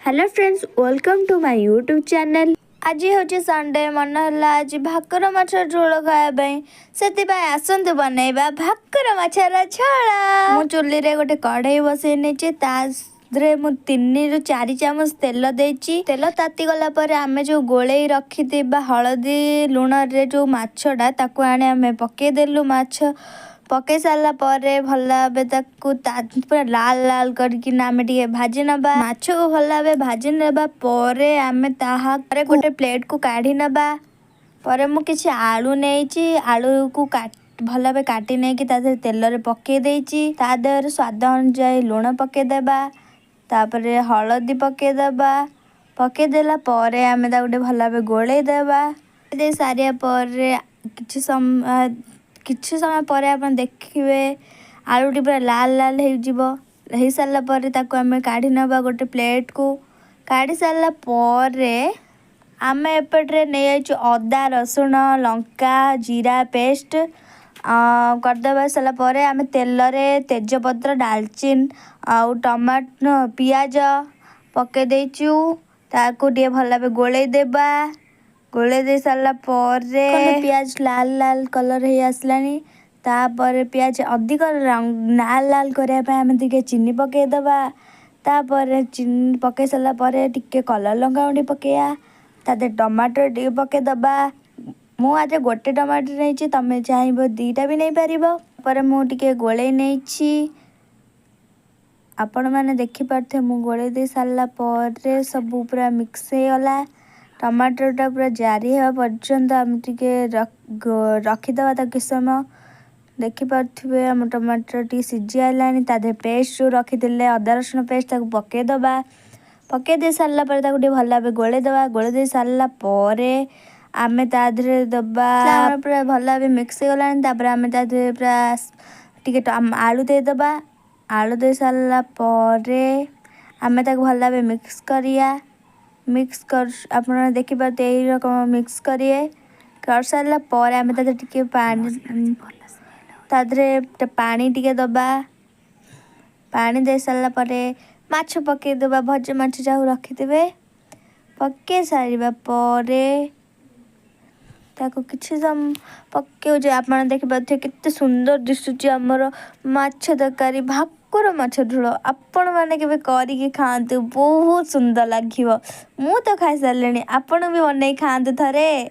Hello friends, welcome to my YouTube channel. आज हूँ Sunday, मन है आज भाकुर माछ झोल खाया से आसतु बनैबा भाकुर माछर झोल। मु चुली रे गोटे कढ़ई बसई नहीं मु 3 ରୁ 4 ଚାମଚ तेल देची। तेल ताती गला पर आमे जो गोले रखी हलदी लुण रे जो माछटा ताकू आने आमे पके देलु। माछ पके सारा पर भल भाव पूरा लाल लाल करके आमे टिके भाजी नबा। माछ को भल भाव भाजी नबा पर आमे ताहा गोटे प्लेट को काढ़ी नबा। पर मु किछि आलू नेइची, आलू को भल भाव काटी नहीं कि तेल रे पके देइची। ता देहर स्वाद अनुसार लुण पके देबा, तापरे हलदी पके देबा। पके देला पर आमे ता गोटे भल भाव गोले देबा। दे सारिया पर किछि समय पर आप देखिए आलूटी पूरा लाल लाल हो सारा पर ताको आमे काढ़ी नबा गोटे प्लेट को। काढ़ी सारा पर आमे एपटे नहीं आइछु अदा रसुण लंका जीरा पेस्ट करदेबा। सारा पर आमे तेल रे तेजपत्र डालचिन आउ टमाटो पियाज पके देचु। ताको टे भल भाव गोले देबा। गोले दे सारा पर पियाज लाल लाल कलर हो आसलानी। तापर पियाज अधिक लाल लाल करने आम टे चीनी पके दबा। तापर चीनी पके सारा पर टिके कलर लंका गुंडी पकेया। तादे टमाटर टे पके दबा। मु आज गोटे टमाटर नहीं, तमे चाहब 2टा भी नहीं पारिबो। पर मु टिके गोले नहीं, आपण मैंने देखी पार्थे मु गोले दे सारा पर सब पूरा मिक्स हो गला। टमाटरटा पूरा जारी हवा पर्यंत आम टिके रखीदबा। ताकि समय देखी पार्थे आम टमाटर टी सीझी आइलानी। तादे पेस्ट जो रखीदे अदा रसुण पेस्ट ताको पके दबा। पके दे सारा पर ताको भल भाव गोले दबा। गोले दे सारा पर आमे तादरे दबा पूरा भल भाव मिक्स हो गलानी। तापर आमे तादरे पूरा टिके आलू दे दबा। आलू दे सारा पर आमे ताको भल भाव मिक्स करिया। मिक्स कर आप देखी पाते यही रकम मिक्स करिए। कर सारा पर आमे तादरे टिके पानी टिके दबा। पानी दे सारा पर माछ पके दबा। भजा माछ जाऊ रखिथे पके सारा पर ताको किछि सम पके जे आप देखी पाते कितने सुंदर दिशुची आमर माछ तरकारी भाकुर माछ झोल। आपण मैंने के करिके खातु, बहुत सुंदर लगे। मु तो खाई सारे, आपण भी बनई खातु थरे।